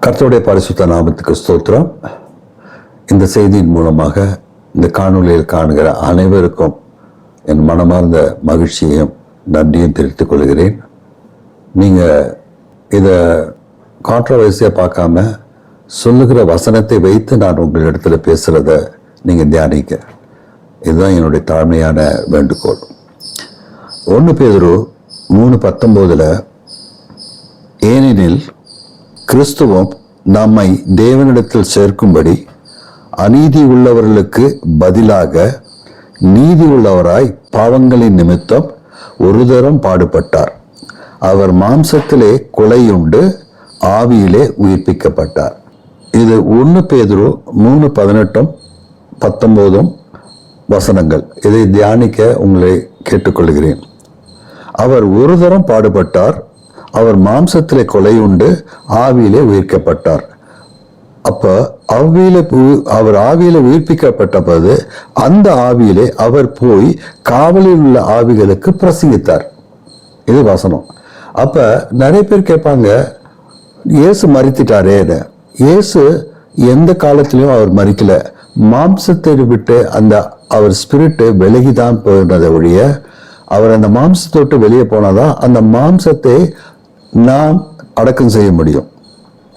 கர்த்தருடைய பரிசுத்த நாமத்துக்கு ஸ்தோத்திரம். இந்த செய்தியின் மூலமாக இந்த காணொலியில் காணுகிற அனைவருக்கும் என் மனமார்ந்த மகிழ்ச்சியையும் நன்றியும் தெரிவித்துக் கொள்கிறேன். நீங்கள் இதை கான்ட்ரவர்சியாக பார்க்காம சொல்லுகிற வசனத்தை வைத்து நான் உங்களிடத்தில் பேசுகிறத நீங்கள் தியானிக்க. இதுதான் என்னுடைய தாழ்மையான வேண்டுகோள். 1 பேதுரு 3:19 ஏனெனில் கிறிஸ்துவும் நம்மை தேவனிடத்தில் சேர்க்கும்படி அநீதி உள்ளவர்களுக்கு பதிலாக நீதி உள்ளவராய் பாவங்களின் நிமித்தம் ஒரு தரம் பாடுபட்டார். அவர் மாம்சத்திலே கொலையுண்டு ஆவியிலே உயிர்ப்பிக்கப்பட்டார். இது 1 பேதுரு 3:18-19 வசனங்கள். இதை தியானிக்க உங்களை கேட்டுக்கொள்கிறேன். அவர் ஒரு தரம் பாடுபட்டார், அவர் மாம்சத்திலே கொலையுண்டு ஆவியிலே உயிர்க்கப்பட்டார். அப்ப அவர் ஆவியில உயிர்ப்பிக்கப்பட்ட போது அந்த ஆவியிலே அவர் போய் காவலில் உள்ள ஆவிகளுக்கு பிரசங்கித்தார். இது வசனம். அப்ப நிறைய பேர் கேட்பாங்க, இயேசு மரித்துட்டாரே. இயேசு எந்த காலத்திலையும் அவர் மரிக்கல. மாம்சத்தை விட்டு அந்த அவர் ஸ்பிரிட்டு விலகிதான் போனதை ஒழிய, அவர் அந்த மாம்சத்தை விட்டு வெளியே போனாதான் அந்த மாம்சத்தை நாம் அடக்கம் செய்ய முடியும்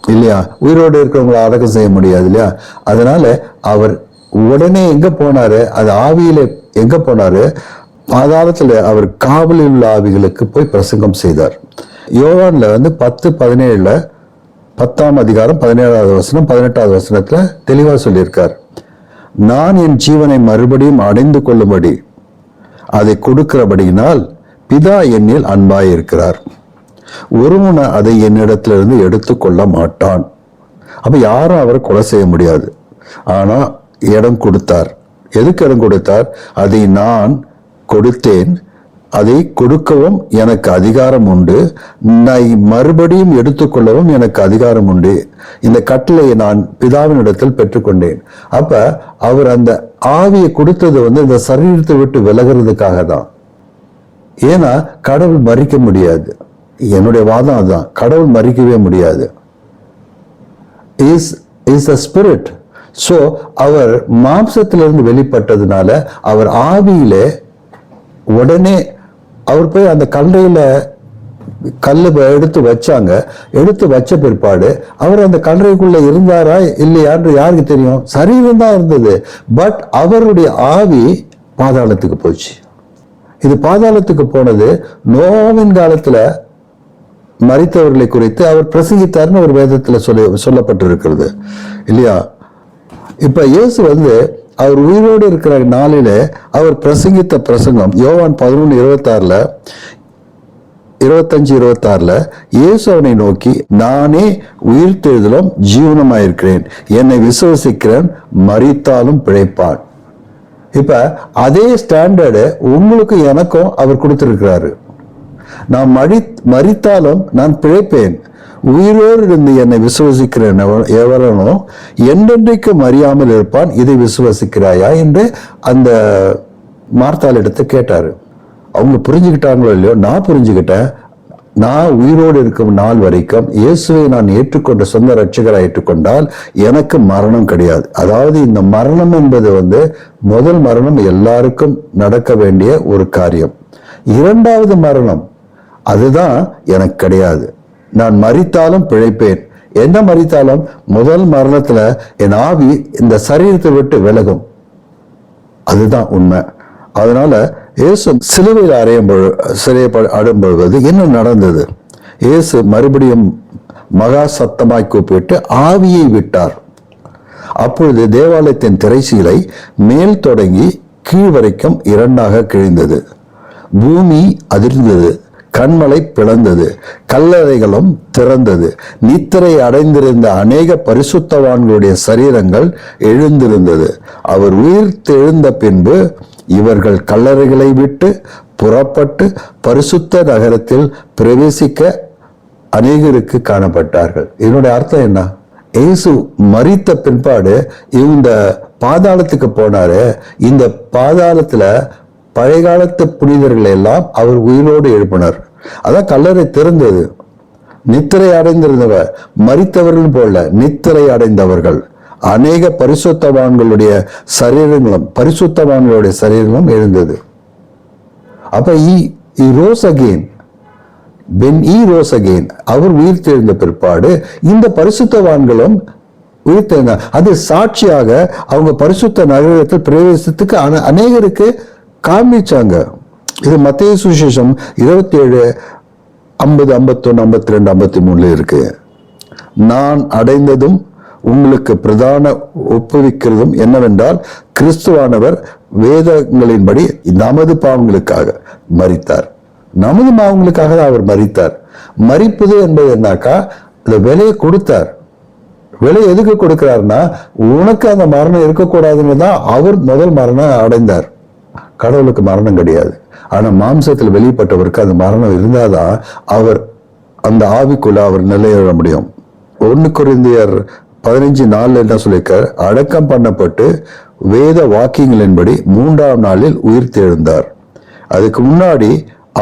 இல்லையா? உயிரோடு இருக்கிறவங்களை அடக்கம் செய்ய முடியாது இல்லையா? அதனால அவர் உடனே எங்க போனாரு? அது ஆவியில எங்க போனாரு? பாதாளத்துல அவர் காவலில் உள்ள ஆவிகளுக்கு போய் பிரசங்கம் செய்தார். யோவான்ல 10:17 10ஆம் அதிகாரம் 17வது வசனம் 18வது வசனத்துல தெளிவா சொல்லியிருக்கார். நான் என் ஜீவனை மறுபடியும் அடைந்து கொள்ளும்படி அதை கொடுக்கிறபடியினால் பிதா என்னில் அன்பாய் இருக்கிறார். ஒருவன் அதை என்னிடத்திலிருந்து எடுத்துக்கொள்ள மாட்டான். அப்ப யாரும் அவரை கொலை செய்ய முடியாது. ஆனா இடம் கொடுத்தார். எதுக்கு இடம் கொடுத்தார்? அதை நான் கொடுத்தேன், அதை கொடுக்கவும் எனக்கு அதிகாரம் உண்டு, நான் மறுபடியும் எடுத்துக்கொள்ளவும் எனக்கு அதிகாரம் உண்டு. இந்த கட்டளையை நான் பிதாவின் இடத்தில் பெற்றுக்கொண்டேன். அப்ப அவர் அந்த ஆவியை கொடுத்தது இந்த சரீரத்தை விட்டு விலகிறதுக்காக தான். ஏன்னா கடவுள் மறிக்க முடியாது. என்னுடைய வாதம் அதுதான். கடவுள் மறிக்கவே முடியாது. Is a spirit. ஸோ அவர் மாம்சத்திலிருந்து வெளிப்பட்டதுனால அவர் ஆவியிலே உடனே அவர் போய் அந்த கல்லையில கல்லு எடுத்து வச்சாங்க. எடுத்து வச்ச பிற்பாடு அவர் அந்த கல்லறைக்குள்ள இருந்தாரா இல்லையான்னு யாருக்கு தெரியும்? சரீரம் தான் இருந்தது. பட் அவருடைய ஆவி பாதாளத்துக்கு போச்சு. இது பாதாளத்துக்கு போனது நோவின் காலத்துல மரித்தவர்களை குறித்து அவர் பிரசங்கித்தார்னு ஒரு வேதத்துல சொல்லப்பட்டிருக்கிறது இல்லையா? இப்ப இயேசு அவர் உயிரோடு இருக்கிற நாளில அவர் பிரசங்கித்த பிரசங்கம் யோவான் 11:26 25-26 இயேசு அவனை நோக்கி, நானே உயிர்த்தெழுதலும் ஜீவனமாயிருக்கிறேன், என்னை விசுவசிக்கிறேன் மரித்தாலும் பிழைப்பான். இப்ப அதே ஸ்டாண்டர்டு உங்களுக்கு எனக்கும் அவர் கொடுத்திருக்கிறாரு. நான் மரித்தாலும் நான் பிழைப்பேன், உயிரோடு இருந்து என்னை விசுவசிக்கிறேன் எவரனோ என்றென்றைக்கு மறியாமல் இருப்பான், இதை விசுவசிக்கிறாயா என்று அந்த மார்த்தாள் எடுத்து கேட்டாரு. அவங்க புரிஞ்சுக்கிட்டாங்களோ இல்லையோ, நான் புரிஞ்சுக்கிட்டேன். நான் உயிரோடு இருக்கும் நாள் வரைக்கும் இயேசுவை நான் ஏற்றுக்கொண்ட சொந்த ரட்சகரை ஏற்றுக்கொண்டால் எனக்கு மரணம் கிடையாது. அதாவது இந்த மரணம் என்பது முதல் மரணம் எல்லாருக்கும் நடக்க வேண்டிய ஒரு காரியம். இரண்டாவது மரணம் அதுதான் எனக்கு கிடையாது. நான் மரித்தாலும் பிழைப்பேன். என்ன மரித்தாலும் முதல் மரணத்துல என் ஆவி இந்த சரீரத்தை விட்டு விலகும். அதுதான் உண்மை. அதனால இயேசு சிலுவையில் அடையும்பொழுது என்ன நடந்தது? இயேசு மறுபடியும் மகா சத்தமாய் கூப்பிட்டு ஆவியை விட்டார். அப்பொழுது தேவாலயத்தின் திரைச்சீலை மேல் தொடங்கி கீழ் வரைக்கும் 2ஆக கிழிந்தது. பூமி அதிர்ந்தது, கண்மலை பிளந்தது, கல்லறைகளும் திறந்தது. நித்திரை அடைந்திருந்த அநேக பரிசுத்தவான்களுடைய சரீரங்கள் எழுந்திருந்தது. அவர் உயிர்த்தெழுந்த பின்பு இவர்கள் கல்லறைகளை விட்டு புறப்பட்டு பரிசுத்த நகரத்தில் பிரவேசிக்க அநேகருக்கு காணப்பட்டார்கள். இதனுடைய அர்த்தம் என்ன? இயேசு மரித்த பிற்பாடு இந்த பாதாளத்துக்கு போனாரு. இந்த பாதாளத்துல பழைய காலத்து புனிதர்களை எல்லாம் அவர் உயிரோடு எழுப்பினார். அதான் கல்லறை திறந்தது. நித்திரை அடைந்திருந்தவர் மரித்தவர்கள் போல நித்திரை அடைந்தவர்கள். அநேக பரிசுத்தவான்களுடைய சரீரங்களும் எழுந்தது. அப்ப he rose again. When he rose again, அவர் உயிர்த்தெழுந்த பிற்பாடு இந்த பரிசுத்தவான்களும் உயிர்த்தெழுந்தார். அது சாட்சியாக அவங்க பரிசுத்த நகரத்தில் பிரவேசத்துக்கு அநேகருக்கு காமிச்சாங்க. இது மத்தேயு சுவிசேஷம் 27 50 51 52 53 இருக்கு. நான் அடைந்ததும் உங்களுக்கு பிரதான ஒப்புவிக்கிறதும் என்னவென்றால், கிறிஸ்துவானவர் வேதங்களின்படி நமது பாவங்களுக்காக மரித்தார். நமது பாவங்களுக்காக தான் அவர் மரித்தார். மரிப்பது என்பது என்னாக்கா, அந்த விலையை கொடுத்தார். விலை எதுக்கு கொடுக்கிறார்னா, உனக்கு அந்த மரணம் இருக்கக்கூடாதுன்னு தான் அவர் முதல் மரணம் அடைந்தார். கடவுளுக்கு மரணம் கிடையாது. ஆனா மாம்சத்தில் வெளிப்பட்டவருக்கு அந்த மரணம் இருந்தாதான் அவர் அந்த ஆவிக்குள்ள அவர் நிலையிட முடியும். 1 கொரிந்தியர் 15:4 என்ன சொல்லியிருக்கார்? அடக்கம் பண்ணப்பட்டு வேத வாக்கியங்களின்படி 3ஆம் நாளில் உயிர்த்தெழுந்தார். அதுக்கு முன்னாடி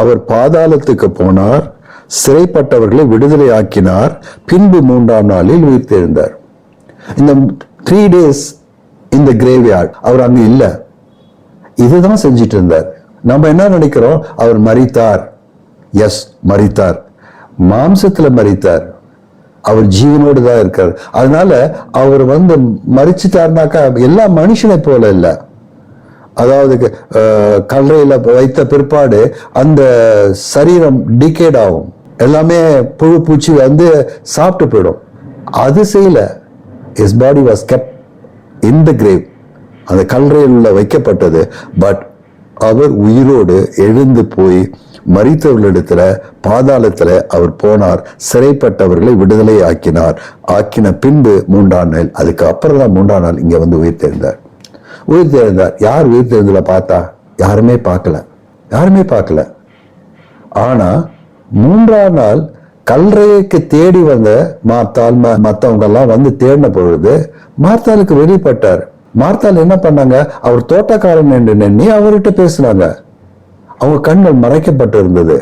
அவர் பாதாளத்துக்கு போனார், சிறைப்பட்டவர்களை விடுதலை ஆக்கினார், பின்பு 3ஆம் நாளில் உயிர்த்தெழுந்தார். இந்த 3 days இந்த கிரேவ்யார்ட் அவர் அங்க இல்ல, இதுதான் செஞ்சிட்டு இருந்தார். நம்ம என்ன நினைக்கிறோம்? அவர் மரித்தார். எஸ், மரித்தார், மாம்சத்துல மரித்தார். அவர் ஜீவனோடு தான் இருக்கார். அதனால அவர் மரிச்சிட்டார்னாக்கா எல்லா மனுஷனை போல இல்ல. அதாவது கல்லறையில வைத்த பிற்பாடு அந்த சரீரம் டிகேட் ஆகும், எல்லாமே புழு பூச்சி சாப்பிட்டு போயிடும். அது செய்யல. his body was kept in the grave. அந்த கல்லறையில் உள்ள வைக்கப்பட்டது. பட் அவர் உயிரோடு எழுந்து போய் மரித்தவர்களிடத்துல பாதாளத்துல அவர் போனார், சிறைப்பட்டவர்களை விடுதலை ஆக்கின பின்பு 3ஆம் நாள், அதுக்கு அப்புறம் தான் 3ஆம் நாள் இங்க உயிர்த்தெழுந்தார். யார் உயிர்த்தெழுந்தல பார்த்தா? யாருமே பார்க்கல. ஆனா 3ஆம் நாள் கல்லறைக்கு தேடி வந்த மார்த்தாள் மத்தவங்க எல்லாம் தேடின பொழுது மார்த்தாளுக்கு வெளிப்பட்டார். மார்த்தாள் என்ன பண்ணாங்க? அவர் தோட்டக்காரன் என்று எண்ணி அவர்கிட்ட பேசினாங்க. அவங்க கண்கள் மறைக்கப்பட்டு இருந்தது.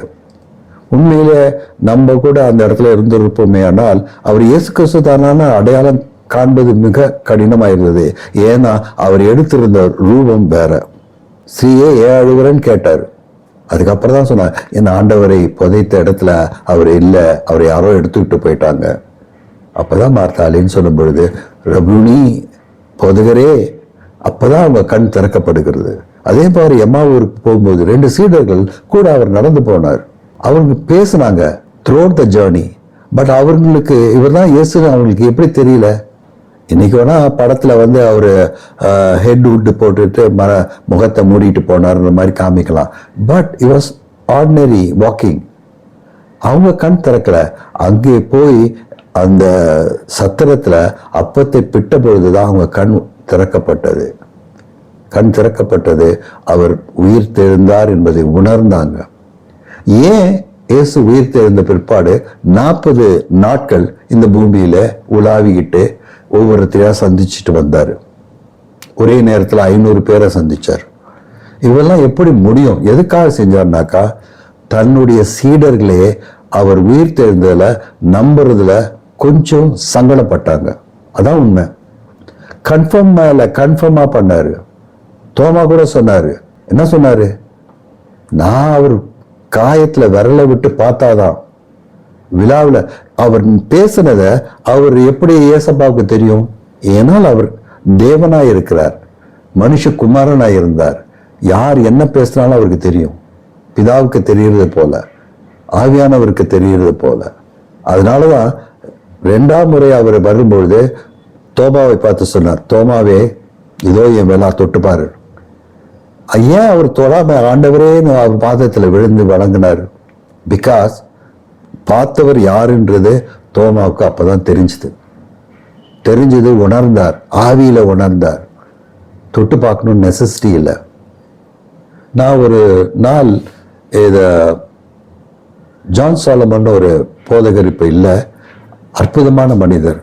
உண்மையிலே நம்ம கூட அந்த இடத்துல இருந்திருப்போமே, ஆனால் அவர் இயேசு கிறிஸ்து தானான அடையாளம் காண்பது மிக கடினமாயிருந்தது. ஏன்னா அவர் எடுத்திருந்த ரூபம் வேற. ஸ்ரீயே ஏன் அழுகிறன்னு கேட்டார். அதுக்கப்புறம் தான் சொன்னார், என் ஆண்டவரை புதைத்த இடத்துல அவர் இல்லை, அவரை யாரோ எடுத்துக்கிட்டு போயிட்டாங்க. அப்பதான் மார்த்தாளின்னு சொல்லும் பொழுது, ரபுனி போதகரே, அப்பதான் அவங்க கண் திறக்கப்படுகிறது. அதே மாதிரி எம்மாவூருக்கு போகும்போது 2 சீடர்கள் கூட அவர் நடந்து போனார். அவங்க பேசினாங்க த்ரூஅவுட் த ஜேர்னி. பட் அவங்களுக்கு இவர் தான் இயேசுன்னு அவங்களுக்கு எப்படி தெரியல? இன்னைக்கு வேணா படத்துல அவரு ஹெட் வுட் போட்டுட்டு முகத்தை மூடிட்டு போனார்ன்ற மாதிரி காமிக்கலாம். But it was ordinary walking. அவங்க கண் திறக்கல. அங்கே போய் அந்த சத்திரத்துல அப்பத்தை பிட்ட பொழுதுதான் அவங்க கண் திறக்கப்பட்டது. அவர் உயிர் தெழுந்தார் என்பதை உணர்ந்தாங்க. ஏன் இயேசு உயிர் தெழுந்த பிற்பாடு 40 நாட்கள் இந்த பூமியில உலாவிக்கிட்டு ஒவ்வொருத்தையா சந்திச்சுட்டு வந்தாரு. ஒரே நேரத்துல 500 பேரை சந்திச்சார். இவெல்லாம் எப்படி முடியும்? எதுக்காக செஞ்சார்னாக்கா, தன்னுடைய சீடர்களே அவர் உயிர் தெழுந்ததுல நம்புறதுல கொஞ்சம் சங்கடப்பட்டாங்க. அதான் உண்மை. கன்ஃபார்மா பண்ணாரு. தோமா கூட சொன்னாரு. என்ன சொன்னாரு? நான் அவர் காயத்துல விரலை விட்டு பார்த்தாதான். விழாவில் அவர் பேசினத அவர் எப்படி ஏசப்பாவுக்கு தெரியும்? ஏனால் அவர் தேவனாய் இருக்கிறார், மனுஷகுமாரனாய் இருந்தார். யார் என்ன பேசினாலும் அவருக்கு தெரியும். பிதாவுக்கு தெரிகிறது போல, ஆவியானவருக்கு தெரிகிறது போல. அதனாலதான் 2ஆம் முறை அவர் வரும்பொழுது தோமாவை பார்த்து சொன்னார், தோமாவே இதோ என் மேலா தொட்டு பாரு. ஏன் அவர் தொடாம ஆண்டவரே அவர் பாதத்துல விழுந்து வணங்கினார்? பிகாஸ் பார்த்தவர் யாருன்றது தோமாவுக்கு அப்பதான் தெரிஞ்சது, உணர்ந்தார், ஆவியில உணர்ந்தார். தொட்டு பார்க்கணும்னு நெசசிட்டி இல்லை. நான் ஒரு நாள் ஜான் சாலமன் ஒரு போதகர் இப்ப இல்லை, அற்புதமான மனிதர்.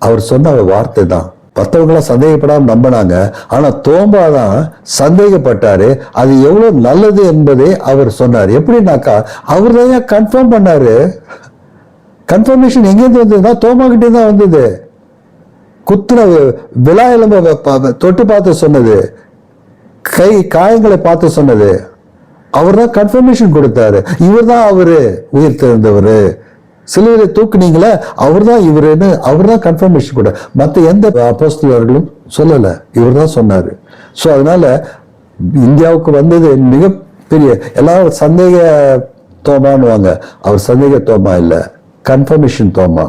அவர் சொன்ன வார்த்தை தான் மற்றவங்களாம் சந்தேகப்படாம நம்பினாங்க. ஆனா தோமா தான் சந்தேகப்பட்டாரு. அது எவ்வளவு நல்லது என்பதை அவர் சொன்னார். எப்படின்னாக்கா, அவர் தான் கன்ஃபார்ம் பண்ணாரு. கன்ஃபர்மேஷன் எங்கேருந்து வந்ததுன்னா தோமா கிட்டே தான் வந்தது. குத்துன விழா எலும்ப தொட்டு பார்த்து சொன்னது, காயங்களை பார்த்து சொன்னது, அவர் தான் கன்ஃபர்மேஷன் கொடுத்தாரு. இவர் தான் அவரு உயிர் தெரிந்தவர், சிலுவையில தூக்குனீங்களே அவர் தான் இவருன்னு அவர் தான் கன்ஃபர்மேஷன் கூட. மற்ற எந்த அப்போஸ்தலர்களும் சொல்லல, இவர் தான் சொன்னாரு. ஸோ அதனால இந்தியாவுக்கு வந்தது மிகப்பெரிய, எல்லாரும் சந்தேக தோமான்னுவாங்க, அவர் சந்தேக தோமா இல்லை, கன்ஃபர்மேஷன் தோமா.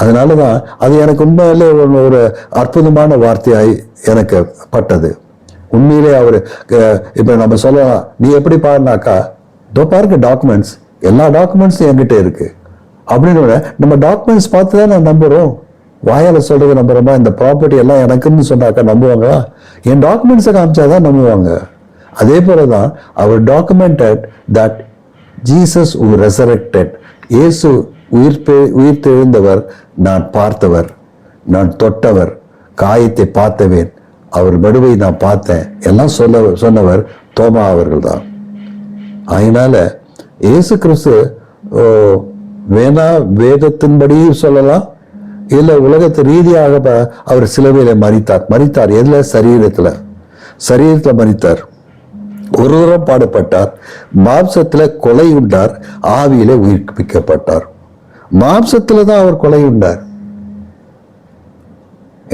அதனாலதான் அது எனக்கு உண்மையிலே ஒரு அற்புதமான வார்த்தையாய் எனக்கு பட்டது. உண்மையிலே அவரு இப்ப நம்ம சொல்லலாம், நீ எப்படி பாருனாக்கா, இதோ பாருங்க டாக்குமெண்ட்ஸ், எல்லா டாக்குமெண்ட்ஸும் என்கிட்ட இருக்கு அப்படின்னு நம்ம டாக்குமெண்ட்ஸ் பார்த்து தான் நான் நம்புறோம். வாயால சொல்றது நம்புறோமா? இந்த ப்ராப்பர்ட்டி எல்லாம் எனக்குன்னு சொன்னாக்கா நம்புவாங்களா? என் டாக்குமெண்ட்ஸை காமிச்சாதான் நம்புவாங்க. அதே போலதான் அவர் டாக்குமெண்டட் தட் ஜீசஸ் ரெசரக்டட், இயேசு உயிர் தெழுந்தவர், நான் பார்த்தவர், நான் தொட்டவர், காயத்தை பார்த்தவேன், அவர் மடுவை நான் பார்த்தேன் எல்லாம் சொன்னவர் தோமா அவர்கள் தான். அதனால இயேசு கிறிஸ்து வேணா வேதத்தின்படி சொல்லலாம், இல்ல உலகத்து ரீதியாக அவர் சிலுவையில மரித்தார். எதுல? சரீரத்துல மரித்தார். ஒரு தூரம் பாடுபட்டார், மாம்சத்துல கொலை உண்டார், ஆவியில உயிர்ப்பிக்கப்பட்டார். மாம்சத்துல தான் அவர் கொலை உண்டார்.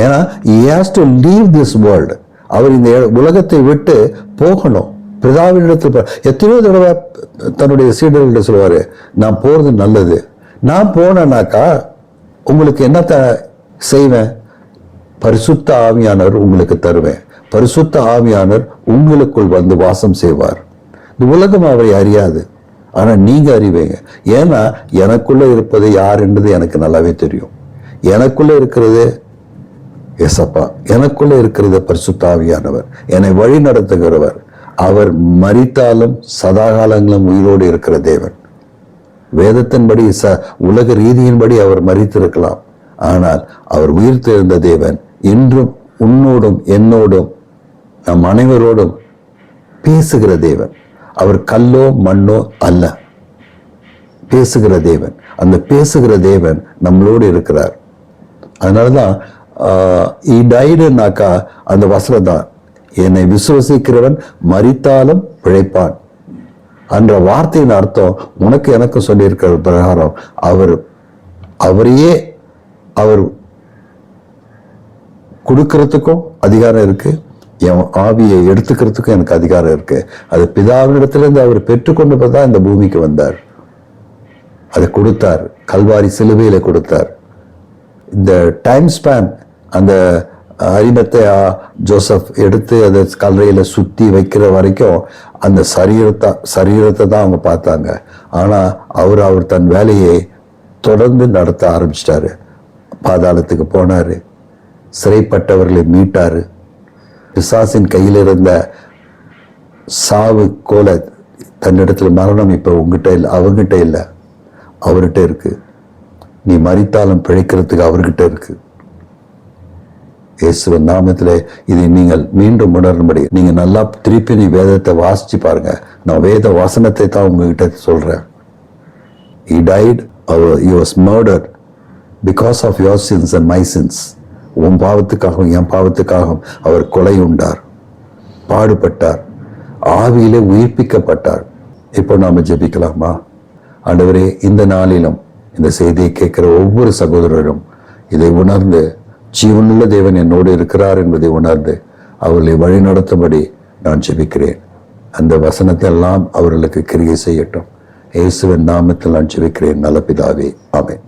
ஏன்னா he has to leave this world. அவர் இந்த உலகத்தை விட்டு போகணும். பிதாவினிடத்தில் எத்தனையோ தடவை தன்னுடைய சீடர்கிட்ட சொல்லுவாரு, நான் போறது நல்லது, நான் போனேனாக்கா உங்களுக்கு என்னத்த செய்வேன்? பரிசுத்த ஆவியானவர் உங்களுக்கு தருவேன், பரிசுத்த ஆவியானவர் உங்களுக்குள் வந்து வாசம் செய்வார். இந்த உலகம் அவரை அறியாது, ஆனா நீங்க அறிவீங்க. ஏன்னா எனக்குள்ள இருப்பது யார் என்றது எனக்கு நல்லாவே தெரியும். எனக்குள்ள இருக்கிறது எசப்பா, எனக்குள்ள இருக்கிறது பரிசுத்த ஆவியானவர், என்னை வழி நடத்துகிறவர். அவர் மரித்தாலும் சதாகாலங்களும் உயிரோடு இருக்கிற தேவன். வேதத்தின்படி உலக ரீதியின்படி அவர் மரித்திருக்கலாம், ஆனால் அவர் உயிர் தெழுந்த தேவன். இன்றும் உன்னோடும் என்னோடும் நம் அனைவரோடும் பேசுகிற தேவன். அவர் கல்லோ மண்ணோ அல்ல, பேசுகிற தேவன். அந்த பேசுகிற தேவன் நம்மளோடு இருக்கிறார். அதனாலதான் டைடுனாக்கா அந்த வசனம் தான், என்னை விசுவசிக்கிறவன் மரித்தாலும் பிழைப்பான் என்ற வார்த்தையின் அர்த்தம் உனக்கு எனக்கு சொல்லியிருக்கிற பிரகாரம் அவரையே அவர் கொடுக்கறதுக்கும் அதிகாரம் இருக்கு, என் ஆவியை எடுத்துக்கிறதுக்கும் எனக்கு அதிகாரம் இருக்கு. அது பிதாவினிடத்திலிருந்து அவர் பெற்றுக்கொண்டு தான் இந்த பூமிக்கு வந்தார், அதை கொடுத்தார், கல்வாரி சிலுவையில கொடுத்தார். இந்த டைம் ஸ்பேன், அந்த அரிமத்தை ஜோசப் எடுத்து அதை கல்லறையில சுத்தி வைக்கிற வரைக்கும் அந்த சரீரத்தை தான் அவங்க பார்த்தாங்க. ஆனா அவர் தன் வேலையை தொடர்ந்து நடத்த ஆரம்பிச்சிட்டாரு. பாதாளத்துக்கு போனாரு, சிறைப்பட்டவர்களை மீட்டாரு, பிசாசின் கையில் இருந்த சாவு கோல தன்னிடத்துல மரணம் இப்ப உங்ககிட்ட இல்லை, அவர்கிட்ட இல்லை, அவர்கிட்ட இருக்கு. நீ மரித்தாலும் பிழைக்கிறதுக்கு அவர்கிட்ட இருக்கு. இயேசுவின் நாமத்திலே இதை நீங்கள் மீண்டும் உணரும்படி நீங்க நல்லா திருப்பி நீ வேதத்தை வாசிச்சு பாருங்க. நான் வேத வசனத்தை தான் உங்ககிட்ட சொல்றேன். He died, he was murdered because of your sins and my sins. உன் பாவத்துக்காகவும் என் பாவத்துக்காகவும் அவர் கொலை உண்டார், பாடுபட்டார், ஆவியிலே உயிர்ப்பிக்கப்பட்டார். இப்போ நாம ஜெபிக்கலாமா? ஆண்டவரே, இந்த நாளிலும் இந்த செய்தியை கேட்கிற ஒவ்வொரு சகோதரரும் இதை உணர்ந்து, ஜீவனுள்ள தேவன் என்னோடு இருக்கிறார் என்பதை உணர்ந்து அவர்களை வழி நடத்தும்படி நான் ஜெபிக்கிறேன். அந்த வசனத்தை எல்லாம் அவர்களுக்கு கிரியை செய்யட்டும். இயேசுவின் நாமத்தில் நான் ஜெபிக்கிறேன் நல்ல பிதாவே, ஆமென்.